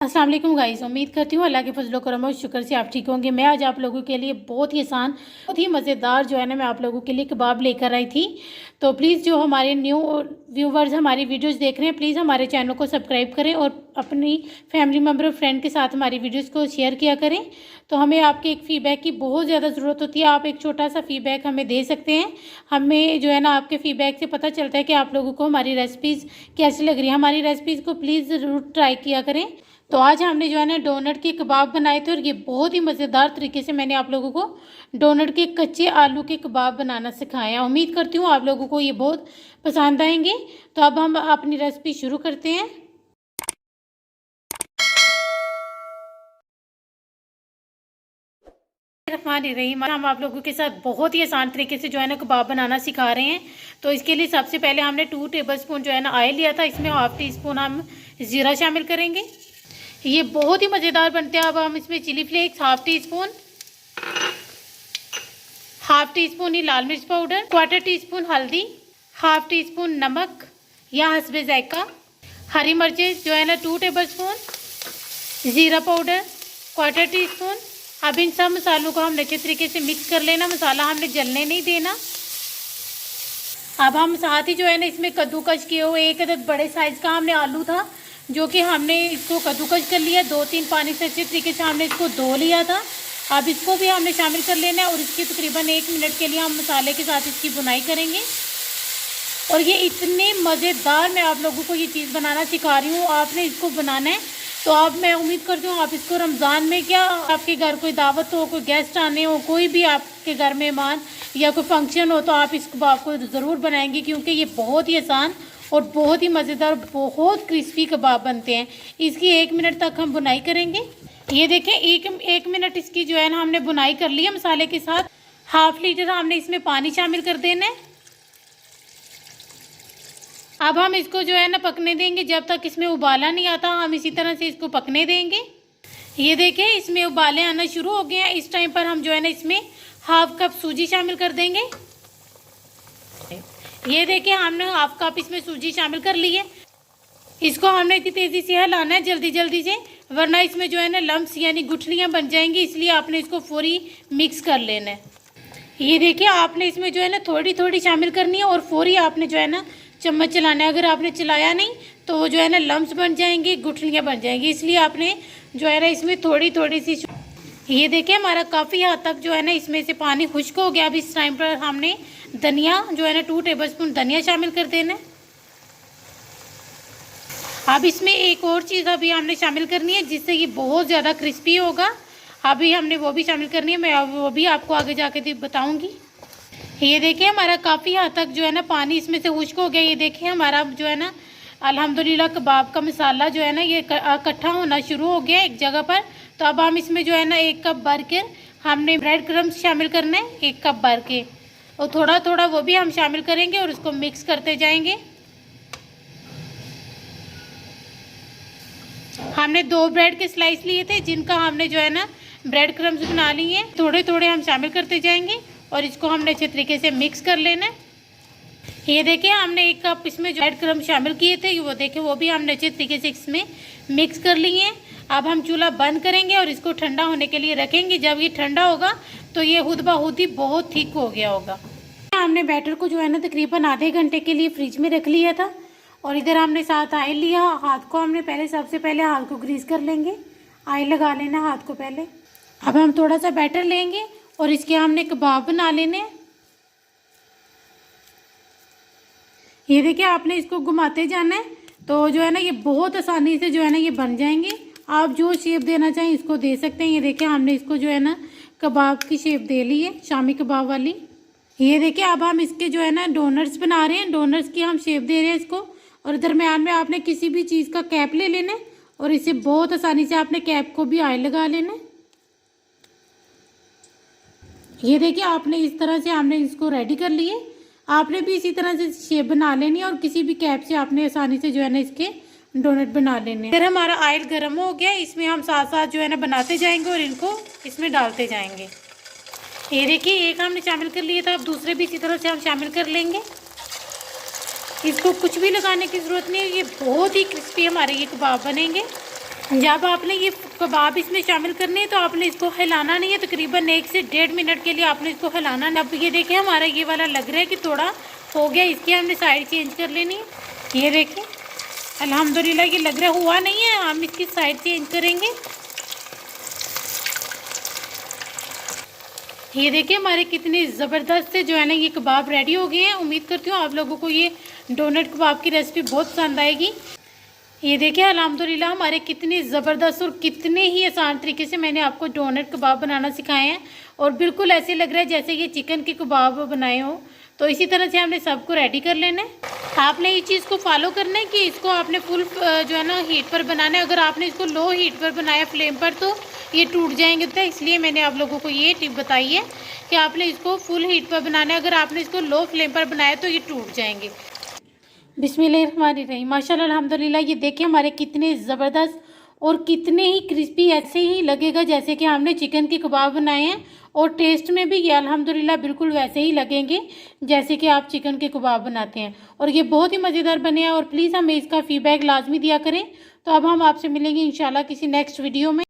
अस्सलाम वालेकुम गाइस, उम्मीद करती हूँ अल्लाह के फजलो करम और शुक्र से आप ठीक होंगे। मैं आज आप लोगों के लिए बहुत ही आसान, बहुत ही मज़ेदार जो है ना, मैं आप लोगों के लिए कबाब लेकर आई थी। तो प्लीज़ जो हमारे न्यू व्यूवर्स हमारी वीडियोस देख रहे हैं, प्लीज़ हमारे चैनल को सब्सक्राइब करें और अपनी फैमिली मेम्बर और फ्रेंड के साथ हमारी वीडियोज़ को शेयर किया करें। तो हमें आपके एक फ़ीडबैक की बहुत ज़्यादा ज़रूरत होती है। आप एक छोटा सा फ़ीडबैक हमें दे सकते हैं। हमें जो है ना, आपके फ़ीडबैक से पता चलता है कि आप लोगों को हमारी रेसिपीज़ कैसी लग रही है। हमारी रेसिपीज़ को प्लीज़ ज़रूर ट्राई किया करें। तो आज हमने जो है ना डोनट के कबाब बनाए थे और ये बहुत ही मज़ेदार तरीके से मैंने आप लोगों को डोनट के कच्चे आलू के कबाब बनाना सिखाया। उम्मीद करती हूँ आप लोगों को ये बहुत पसंद आएंगे। तो अब हम अपनी रेसिपी शुरू करते हैं। रहीम, हम आप लोगों के साथ बहुत ही आसान तरीके से जो है ना कबाब बनाना सिखा रहे हैं। तो इसके लिए सबसे पहले हमने 2 टेबलस्पून जो है ना ऑयल लिया था। इसमें हाफ टी स्पून हम ज़ीरा शामिल करेंगे। ये बहुत ही मज़ेदार बनते हैं। अब हम इसमें chilli flakes half teaspoon ही लाल मिर्च पाउडर, 1/4 टीस्पून हल्दी, हाफ टी स्पून नमक या हस्बे जायका, हरी मिर्चें जो है ना 2 टेबलस्पून, ज़ीरा पाउडर 1/4 टीस्पून। अब इन सब मसालों को हमने अच्छे तरीके से मिक्स कर लेना। मसाला हमने जलने नहीं देना। अब हम साथ ही जो है ना इसमें कद्दूकस किए हुए एक अदद बड़े साइज़ का हमने आलू था, जो कि हमने इसको कद्दूकस कर लिया। 2-3 पानी से अच्छे तरीके से हमने इसको धो लिया था। अब इसको भी हमने शामिल कर लेना है और इसकी तकरीबन 1 मिनट के लिए हम मसाले के साथ इसकी बुनाई करेंगे। और ये इतने मज़ेदार, मैं आप लोगों को ये चीज़ बनाना सिखा रही हूँ, आपने इसको बनाना है। तो अब मैं उम्मीद करती हूँ आप इसको रमज़ान में, क्या आपके घर कोई दावत हो, कोई गेस्ट आने हो, कोई भी आपके घर मेहमान या कोई फंक्शन हो, तो आप इस कबाब को ज़रूर बनाएंगे, क्योंकि ये बहुत ही आसान और बहुत ही मज़ेदार, बहुत क्रिस्पी कबाब बनते हैं। इसकी 1 मिनट तक हम बुनाई करेंगे। ये देखें, एक मिनट इसकी जो है ना हमने बुनाई कर ली है मसाले के साथ। हाफ लीटर हमने इसमें पानी शामिल कर देना है। अब हम इसको जो है ना पकने देंगे जब तक इसमें उबाला नहीं आता। हम इसी तरह से इसको पकने देंगे। ये देखें, इसमें उबाले आना शुरू हो गए हैं। इस टाइम पर हम जो है ना इसमें हाफ कप सूजी शामिल कर देंगे। ये देखिए, हमने हाफ कप इसमें सूजी शामिल कर ली है। इसको हमने इतनी तेज़ी से हिलाना है, जल्दी जल्दी से, वरना इसमें जो है ना लम्स यानी गुठलियाँ बन जाएंगी। इसलिए आपने इसको फौरी मिक्स कर लेना है। ये देखिए, आपने इसमें जो है ना थोड़ी थोड़ी शामिल करनी है और फौरी आपने जो है ना चम्मच चलाना है। अगर आपने चलाया नहीं तो वो जो है ना लम्स बन जाएंगी, गुठलियाँ बन जाएंगी। इसलिए आपने जो है ना इसमें थोड़ी थोड़ी सी। ये देखिए, हमारा काफ़ी हद तक जो है ना इसमें से पानी खुश्क हो गया। अब इस टाइम पर हमने धनिया जो है ना 2 टेबलस्पून धनिया शामिल कर देना है। अब इसमें एक और चीज़ अभी हमने शामिल करनी है, जिससे ये बहुत ज़्यादा क्रिस्पी होगा। अभी हमने वो भी शामिल करनी है, मैं वो भी आपको आगे जाके बताऊंगी। ये देखिए, हमारा काफ़ी हद तक जो है ना पानी इसमें से खुश्क हो गया। ये देखिए, हमारा जो है ना अल्हम्दुलिल्लाह कबाब का मसाला जो है ना ये इकट्ठा होना शुरू हो गया एक जगह पर। तो अब हम इसमें जो है ना 1 कप भर के हमने ब्रेड क्रम्स शामिल करना है, 1 कप भर के, और थोड़ा थोड़ा वो भी हम शामिल करेंगे और उसको मिक्स करते जाएंगे। हमने 2 ब्रेड के स्लाइस लिए थे, जिनका हमने जो है ना ब्रेड क्रम्स बना लिए हैं। थोड़े थोड़े हम शामिल करते जाएंगे और इसको हमने अच्छे तरीके से मिक्स कर लेना है। ये देखिए, हमने 1 कप इसमें जो ब्रेड क्रम्स शामिल किए थे, वो देखिए वो भी हमने अच्छे तरीके से इसमें मिक्स कर लिए हैं। अब हम चूल्हा बंद करेंगे और इसको ठंडा होने के लिए रखेंगे। जब ये ठंडा होगा तो ये खुद ब खुद ही बहुत थिक हो गया होगा। हमने बैटर को जो है ना तकरीबन आधे घंटे के लिए फ्रिज में रख लिया था। और इधर हमने साथ ऑयल लिया। हाथ को हमने सबसे पहले हाथ को ग्रीस कर लेंगे, ऑयल लगा लेना हाथ को पहले। अब हम थोड़ा सा बैटर लेंगे और इसके हमने कबाब बना लेने। ये देखिए, आपने इसको घुमाते जाना है, तो जो है ना ये बहुत आसानी से जो है ना ये बन जाएंगे। आप जो शेप देना चाहें इसको दे सकते हैं। ये देखिए, हमने इसको जो है ना कबाब की शेप दे ली है, शामी कबाब वाली। ये देखिए, अब हम इसके जो है ना डोनट्स बना रहे हैं। डोनट्स की हम शेप दे रहे हैं इसको। और दरम्यान में आपने किसी भी चीज़ का कैप ले लेना है और इसे बहुत आसानी से आपने कैप को भी ऑयल लगा लेना है। ये देखिए, आपने इस तरह से हमने इसको रेडी कर लिए। आपने भी इसी तरह से शेप बना लेनी है और किसी भी कैप से आपने आसानी से जो है ना इसके डोनट बना लेने। फिर हमारा ऑयल गर्म हो गया, इसमें हम साथ साथ जो है ना बनाते जाएंगे और इनको इसमें डालते जाएंगे। ये देखिए, एक हमने शामिल कर लिया था, अब दूसरे भी इसी तरह से हम शामिल कर लेंगे। इसको कुछ भी लगाने की ज़रूरत नहीं है, ये बहुत ही क्रिस्पी हमारे ये कबाब बनेंगे। जब आपने ये कबाब इसमें शामिल करने हैं तो आपने इसको हिलाना नहीं है, तकरीबन 1 से 1.5 मिनट के लिए आपने इसको हिलाना। अब ये देखिए हमारा ये वाला लग रहा है कि थोड़ा हो गया, इसकी हमने साइड चेंज कर लेनी है। ये देखिए अल्हम्दुलिल्लाह ये लग रहा हुआ नहीं है, हम इसकी साइड चेंज करेंगे। ये देखिए हमारे कितने ज़बरदस्त से जो है ना ये कबाब रेडी हो गए हैं। उम्मीद करती हूँ आप लोगों को ये डोनट कबाब की रेसिपी बहुत पसंद आएगी। ये देखिए अल्हम्दुलिल्लाह हमारे कितने ज़बरदस्त और कितने ही आसान तरीके से मैंने आपको डोनट कबाब बनाना सिखाए हैं और बिल्कुल ऐसे लग रहा है जैसे ये चिकन के कबाब बनाए हो। तो इसी तरह से हमने सबको रेडी कर लेना है। आपने इस चीज़ को फॉलो करना है कि इसको आपने फुल जो है ना हीट पर बनाना है। अगर आपने इसको लो हीट पर बनाया फ्लेम पर तो ये टूट जाएंगे, तो इसलिए मैंने आप लोगों को ये टिप बताई है कि आपने इसको फुल हीट पर बनाना है। अगर आपने इसको लो फ्लेम पर बनाया तो ये टूट जाएंगे। बिस्मिल्लाहिर्रहमानिर्रहीम। माशाल्लाह अल्हम्दुलिल्लाह ये देखिए हमारे कितने ज़बरदस्त और कितने ही क्रिस्पी, ऐसे ही लगेगा जैसे कि हमने चिकन के कबाब बनाए हैं और टेस्ट में भी ये अल्हम्दुलिल्लाह बिल्कुल वैसे ही लगेंगे जैसे कि आप चिकन के कबाब बनाते हैं। और ये बहुत ही मज़ेदार बने हैं और प्लीज़ हमें इसका फ़ीडबैक लाजमी दिया करें। तो अब हम आपसे मिलेंगे इंशाल्लाह किसी नेक्स्ट वीडियो में।